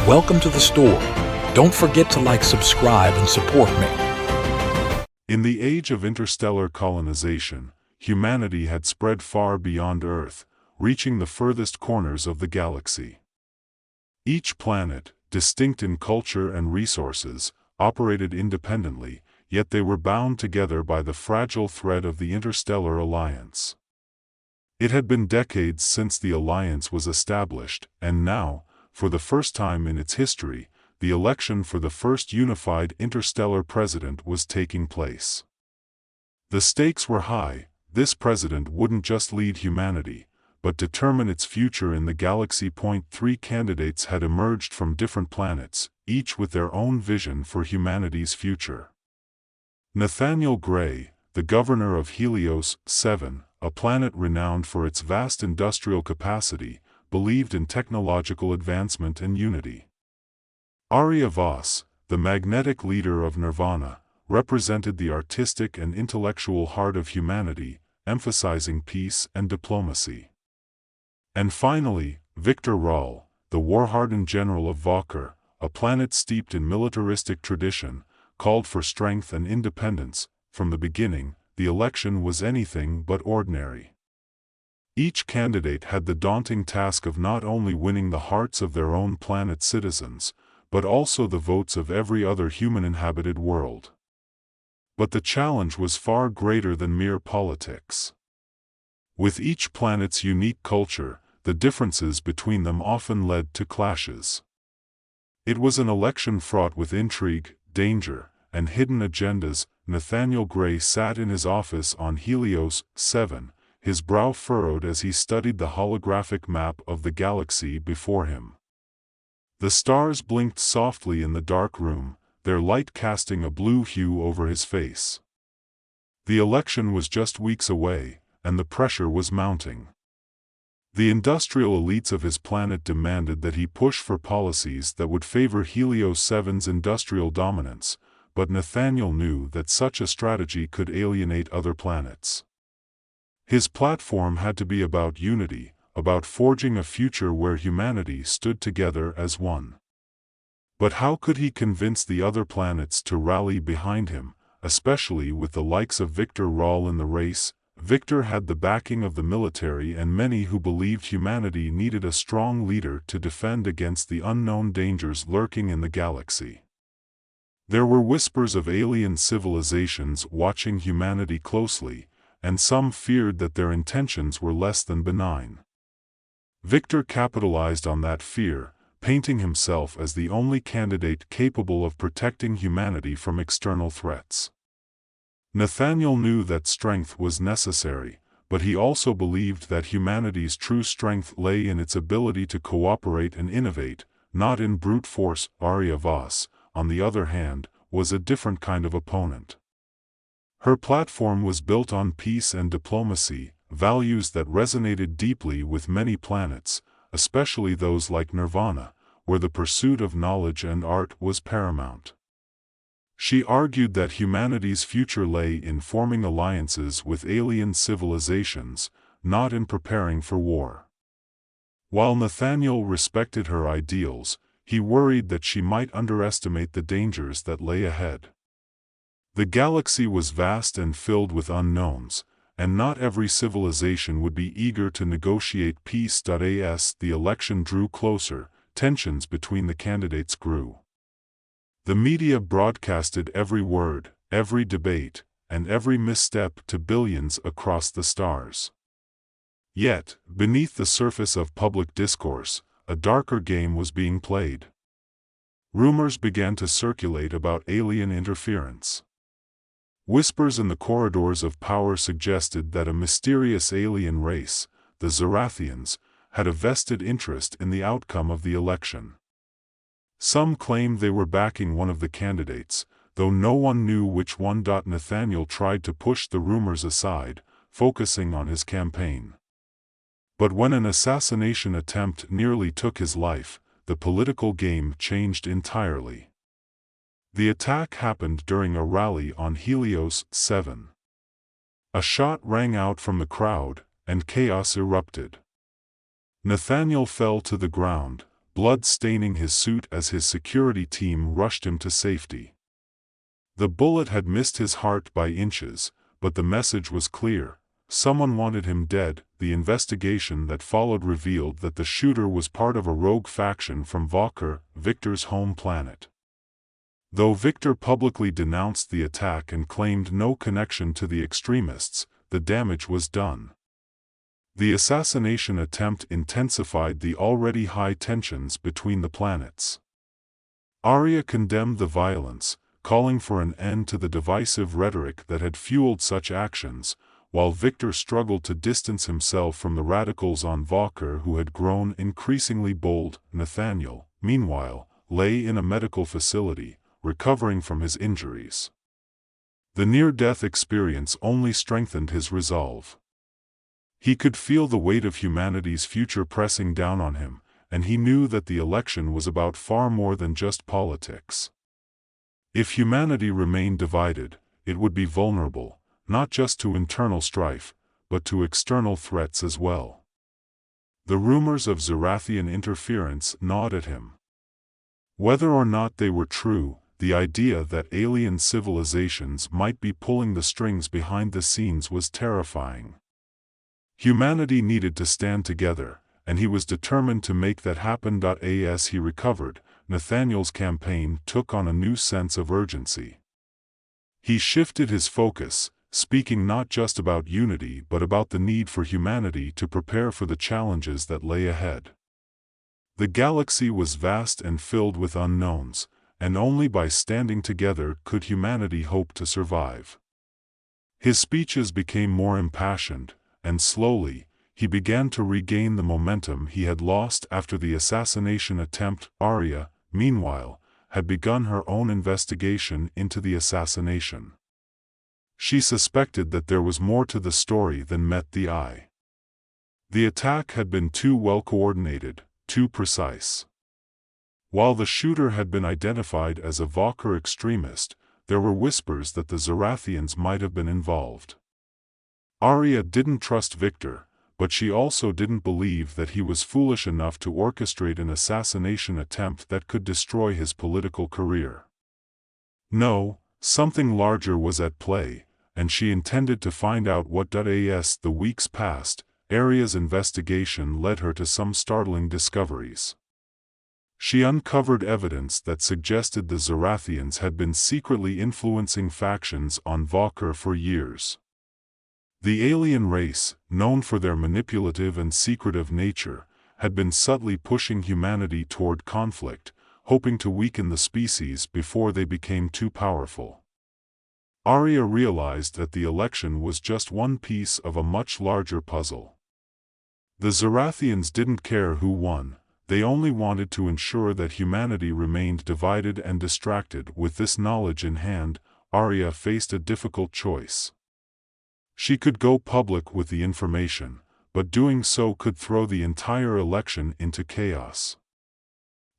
Welcome to the store. Don't forget to like, subscribe, and support me. In the age of interstellar colonization, humanity had spread far beyond Earth, reaching the furthest corners of the galaxy. Each planet, distinct in culture and resources, operated independently, yet they were bound together by the fragile thread of the interstellar alliance. It had been decades since the alliance was established, and now, for the first time in its history, the election for the first unified interstellar president was taking place. The stakes were high. This president wouldn't just lead humanity, but determine its future in the galaxy. Three candidates had emerged from different planets, each with their own vision for humanity's future. Nathaniel Gray, the governor of Helios 7, a planet renowned for its vast industrial capacity, believed in technological advancement and unity. Arya Voss, the magnetic leader of Nirvana, represented the artistic and intellectual heart of humanity, emphasizing peace and diplomacy. And finally, Victor Rahl, the war-hardened general of Vauker, a planet steeped in militaristic tradition, called for strength and independence. From the beginning, the election was anything but ordinary. Each candidate had the daunting task of not only winning the hearts of their own planet's citizens, but also the votes of every other human-inhabited world. But the challenge was far greater than mere politics. With each planet's unique culture, the differences between them often led to clashes. It was an election fraught with intrigue, danger, and hidden agendas. Nathaniel Gray sat in his office on Helios 7, his brow furrowed as he studied the holographic map of the galaxy before him. The stars blinked softly in the dark room, their light casting a blue hue over his face. The election was just weeks away, and the pressure was mounting. The industrial elites of his planet demanded that he push for policies that would favor Helios 7's industrial dominance, but Nathaniel knew that such a strategy could alienate other planets. His platform had to be about unity, about forging a future where humanity stood together as one. But how could he convince the other planets to rally behind him, especially with the likes of Victor Rahl in the race? Victor had the backing of the military and many who believed humanity needed a strong leader to defend against the unknown dangers lurking in the galaxy. There were whispers of alien civilizations watching humanity closely, and some feared that their intentions were less than benign. Victor capitalized on that fear, painting himself as the only candidate capable of protecting humanity from external threats. Nathaniel knew that strength was necessary, but he also believed that humanity's true strength lay in its ability to cooperate and innovate, not in brute force. Arya Voss, on the other hand, was a different kind of opponent. Her platform was built on peace and diplomacy, values that resonated deeply with many planets, especially those like Nirvana, where the pursuit of knowledge and art was paramount. She argued that humanity's future lay in forming alliances with alien civilizations, not in preparing for war. While Nathaniel respected her ideals, he worried that she might underestimate the dangers that lay ahead. The galaxy was vast and filled with unknowns, and not every civilization would be eager to negotiate peace. As the election drew closer, tensions between the candidates grew. The media broadcasted every word, every debate, and every misstep to billions across the stars. Yet, beneath the surface of public discourse, a darker game was being played. Rumors began to circulate about alien interference. Whispers in the corridors of power suggested that a mysterious alien race, the Zerathians, had a vested interest in the outcome of the election. Some claimed they were backing one of the candidates, though no one knew which one. Nathaniel tried to push the rumors aside, focusing on his campaign. But when an assassination attempt nearly took his life, the political game changed entirely. The attack happened during a rally on Helios 7. A shot rang out from the crowd, and chaos erupted. Nathaniel fell to the ground, blood staining his suit as his security team rushed him to safety. The bullet had missed his heart by inches, but the message was clear. Someone wanted him dead. The investigation that followed revealed that the shooter was part of a rogue faction from Vauker, Victor's home planet. Though Victor publicly denounced the attack and claimed no connection to the extremists, the damage was done. The assassination attempt intensified the already high tensions between the planets. Arya condemned the violence, calling for an end to the divisive rhetoric that had fueled such actions, while Victor struggled to distance himself from the radicals on Vauker who had grown increasingly bold. Nathaniel, meanwhile, lay in a medical facility, recovering from his injuries. The near-death experience only strengthened his resolve. He could feel the weight of humanity's future pressing down on him, and he knew that the election was about far more than just politics. If humanity remained divided, it would be vulnerable, not just to internal strife, but to external threats as well. The rumors of Zerathian interference gnawed at him. Whether or not they were true, the idea that alien civilizations might be pulling the strings behind the scenes was terrifying. Humanity needed to stand together, and he was determined to make that happen. As he recovered, Nathaniel's campaign took on a new sense of urgency. He shifted his focus, speaking not just about unity but about the need for humanity to prepare for the challenges that lay ahead. The galaxy was vast and filled with unknowns, and only by standing together could humanity hope to survive. His speeches became more impassioned, and slowly, he began to regain the momentum he had lost after the assassination attempt. Arya, meanwhile, had begun her own investigation into the assassination. She suspected that there was more to the story than met the eye. The attack had been too well coordinated, too precise. While the shooter had been identified as a Vauker extremist, there were whispers that the Zerathians might have been involved. Arya didn't trust Victor, but she also didn't believe that he was foolish enough to orchestrate an assassination attempt that could destroy his political career. No, something larger was at play, and she intended to find out what. As the weeks passed, Arya's investigation led her to some startling discoveries. She uncovered evidence that suggested the Zerathians had been secretly influencing factions on Vauker for years. The alien race, known for their manipulative and secretive nature, had been subtly pushing humanity toward conflict, hoping to weaken the species before they became too powerful. Arya realized that the election was just one piece of a much larger puzzle. The Zerathians didn't care who won, they only wanted to ensure that humanity remained divided and distracted. With this knowledge in hand, Arya faced a difficult choice. She could go public with the information, but doing so could throw the entire election into chaos.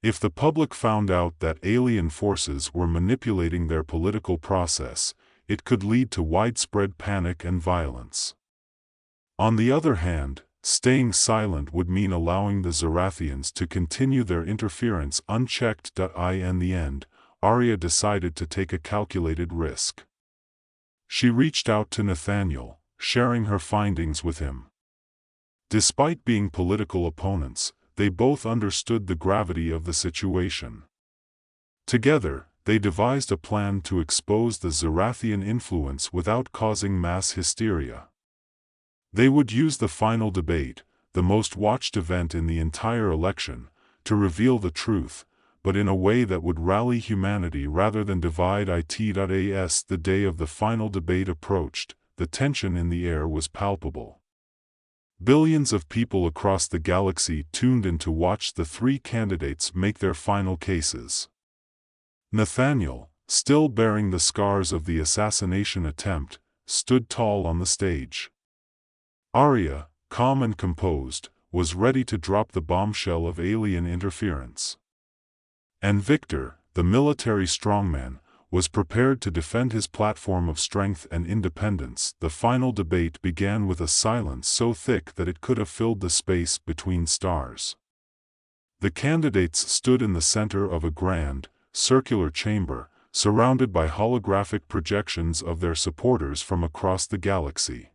If the public found out that alien forces were manipulating their political process, it could lead to widespread panic and violence. On the other hand, staying silent would mean allowing the Zerathians to continue their interference unchecked. In the end, Arya decided to take a calculated risk. She reached out to Nathaniel, sharing her findings with him. Despite being political opponents, they both understood the gravity of the situation. Together, they devised a plan to expose the Zerathian influence without causing mass hysteria. They would use the final debate, the most watched event in the entire election, to reveal the truth, but in a way that would rally humanity rather than divide it. As the day of the final debate approached, the tension in the air was palpable. Billions of people across the galaxy tuned in to watch the three candidates make their final cases. Nathaniel, still bearing the scars of the assassination attempt, stood tall on the stage. Arya, calm and composed, was ready to drop the bombshell of alien interference. And Victor, the military strongman, was prepared to defend his platform of strength and independence. The final debate began with a silence so thick that it could have filled the space between stars. The candidates stood in the center of a grand, circular chamber, surrounded by holographic projections of their supporters from across the galaxy.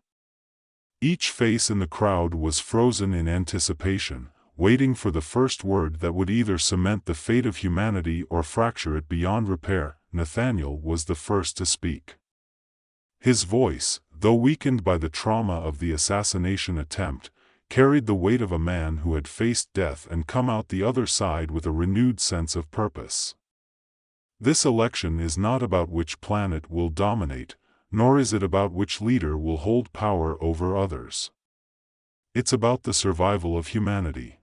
Each face in the crowd was frozen in anticipation, waiting for the first word that would either cement the fate of humanity or fracture it beyond repair. Nathaniel was the first to speak. His voice, though weakened by the trauma of the assassination attempt, carried the weight of a man who had faced death and come out the other side with a renewed sense of purpose. This election is not about which planet will dominate, nor is it about which leader will hold power over others. It's about the survival of humanity.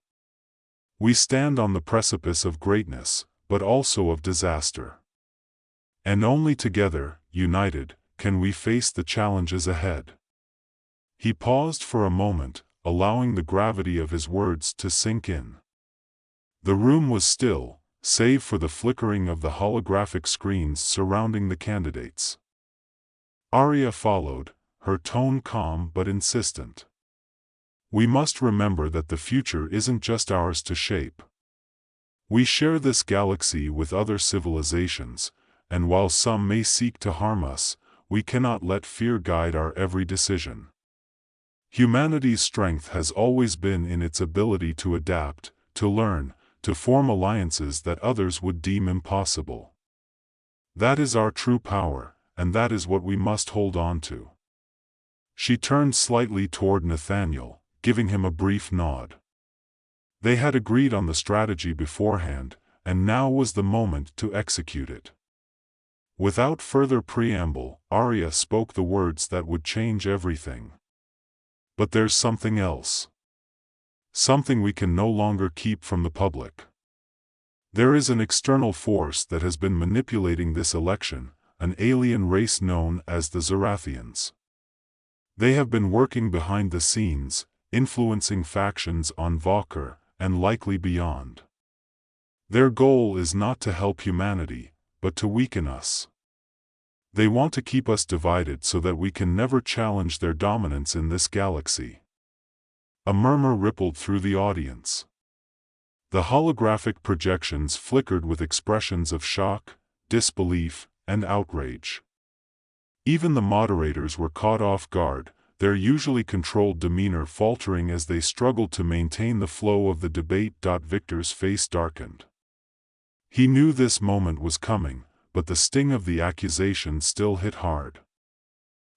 We stand on the precipice of greatness, but also of disaster. And only together, united, can we face the challenges ahead. He paused for a moment, allowing the gravity of his words to sink in. The room was still, save for the flickering of the holographic screens surrounding the candidates. Arya followed, her tone calm but insistent. We must remember that the future isn't just ours to shape. We share this galaxy with other civilizations, and while some may seek to harm us, we cannot let fear guide our every decision. Humanity's strength has always been in its ability to adapt, to learn, to form alliances that others would deem impossible. That is our true power, and that is what we must hold on to. She turned slightly toward Nathaniel, giving him a brief nod. They had agreed on the strategy beforehand, and now was the moment to execute it. Without further preamble, Arya spoke the words that would change everything. But there's something else. Something we can no longer keep from the public. There is an external force that has been manipulating this election, an alien race known as the Zorathians. They have been working behind the scenes, influencing factions on Vauker, and likely beyond. Their goal is not to help humanity, but to weaken us. They want to keep us divided so that we can never challenge their dominance in this galaxy. A murmur rippled through the audience. The holographic projections flickered with expressions of shock, disbelief, and outrage. Even the moderators were caught off guard, their usually controlled demeanor faltering as they struggled to maintain the flow of the debate. Victor's face darkened. He knew this moment was coming, but the sting of the accusation still hit hard.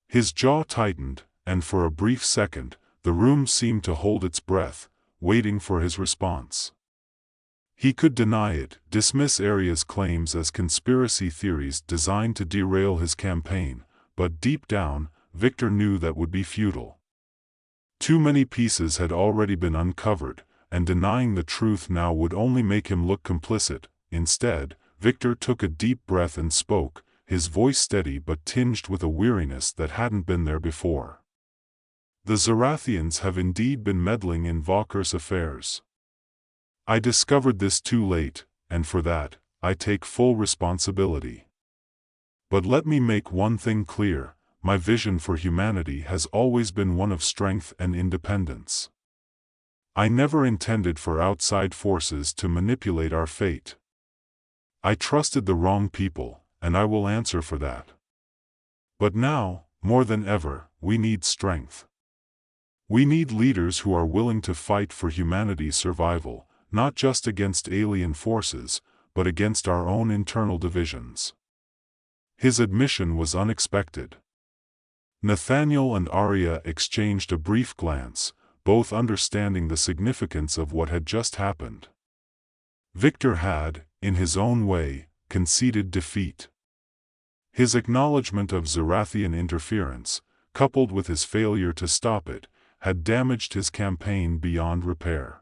His jaw tightened, and for a brief second, the room seemed to hold its breath, waiting for his response. He could deny it, dismiss Arya's claims as conspiracy theories designed to derail his campaign, but deep down, Victor knew that would be futile. Too many pieces had already been uncovered, and denying the truth now would only make him look complicit. Instead, Victor took a deep breath and spoke, his voice steady but tinged with a weariness that hadn't been there before. The Zorathians have indeed been meddling in Vauker's affairs. I discovered this too late, and for that, I take full responsibility. But let me make one thing clear, my vision for humanity has always been one of strength and independence. I never intended for outside forces to manipulate our fate. I trusted the wrong people, and I will answer for that. But now, more than ever, we need strength. We need leaders who are willing to fight for humanity's survival, not just against alien forces, but against our own internal divisions. His admission was unexpected. Nathaniel and Arya exchanged a brief glance, both understanding the significance of what had just happened. Victor had, in his own way, conceded defeat. His acknowledgement of Zorathian interference, coupled with his failure to stop it, had damaged his campaign beyond repair.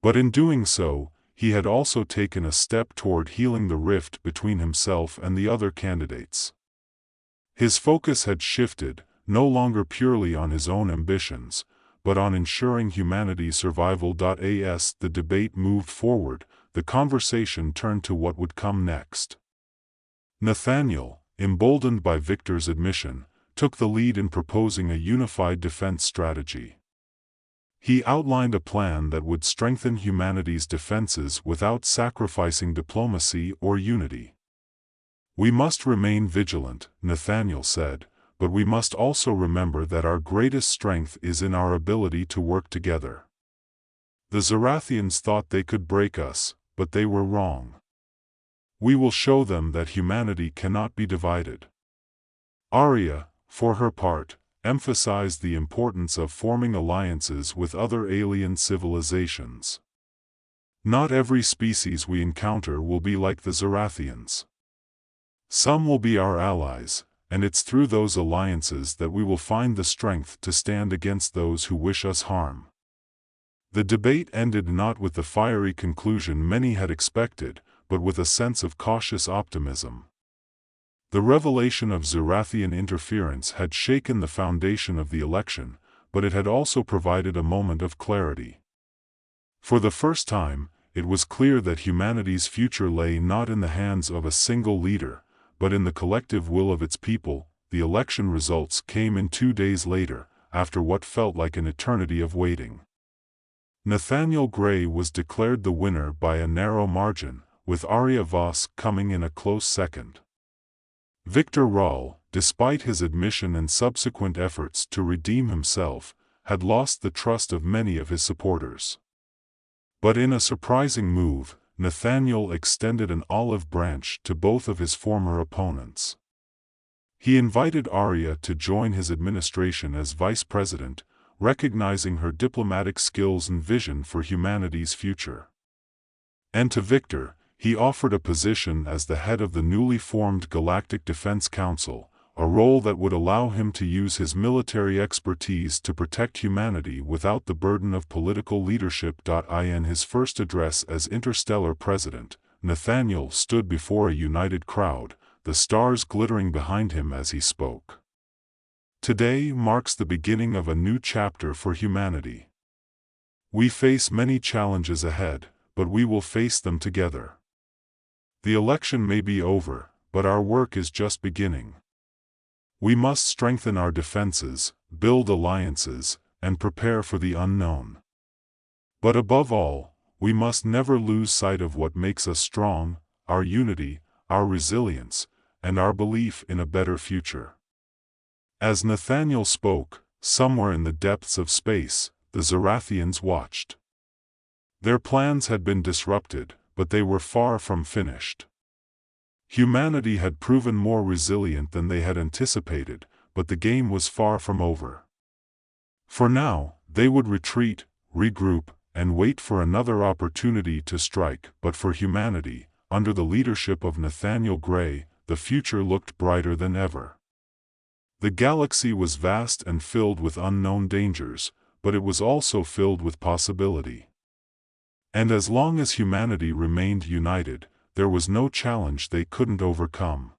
But in doing so, he had also taken a step toward healing the rift between himself and the other candidates. His focus had shifted, no longer purely on his own ambitions, but on ensuring humanity's survival. As the debate moved forward, the conversation turned to what would come next. Nathaniel, emboldened by Victor's admission, took the lead in proposing a unified defense strategy. He outlined a plan that would strengthen humanity's defenses without sacrificing diplomacy or unity. "We must remain vigilant," Nathaniel said, "but we must also remember that our greatest strength is in our ability to work together. The Zarathians thought they could break us, but they were wrong. We will show them that humanity cannot be divided." Arya, for her part, emphasized the importance of forming alliances with other alien civilizations. "Not every species we encounter will be like the Zarathians. Some will be our allies, and it's through those alliances that we will find the strength to stand against those who wish us harm." The debate ended not with the fiery conclusion many had expected, but with a sense of cautious optimism. The revelation of Zarathian interference had shaken the foundation of the election, but it had also provided a moment of clarity. For the first time, it was clear that humanity's future lay not in the hands of a single leader, but in the collective will of its people. The election results came in 2 days later, after what felt like an eternity of waiting. Nathaniel Gray was declared the winner by a narrow margin, with Arya Voss coming in a close second. Victor Rull, despite his admission and subsequent efforts to redeem himself, had lost the trust of many of his supporters. But in a surprising move, Nathaniel extended an olive branch to both of his former opponents. He invited Arya to join his administration as vice president, recognizing her diplomatic skills and vision for humanity's future. And to Victor, he offered a position as the head of the newly formed Galactic Defense Council, a role that would allow him to use his military expertise to protect humanity without the burden of political leadership. In his first address as Interstellar President, Nathaniel stood before a united crowd, the stars glittering behind him as he spoke. "Today marks the beginning of a new chapter for humanity. We face many challenges ahead, but we will face them together. The election may be over, but our work is just beginning. We must strengthen our defenses, build alliances, and prepare for the unknown. But above all, we must never lose sight of what makes us strong: our unity, our resilience, and our belief in a better future." As Nathaniel spoke, somewhere in the depths of space, the Zarathians watched. Their plans had been disrupted, but they were far from finished. Humanity had proven more resilient than they had anticipated, but the game was far from over. For now, they would retreat, regroup, and wait for another opportunity to strike. But for humanity, under the leadership of Nathaniel Gray, the future looked brighter than ever. The galaxy was vast and filled with unknown dangers, but it was also filled with possibility. And as long as humanity remained united, there was no challenge they couldn't overcome.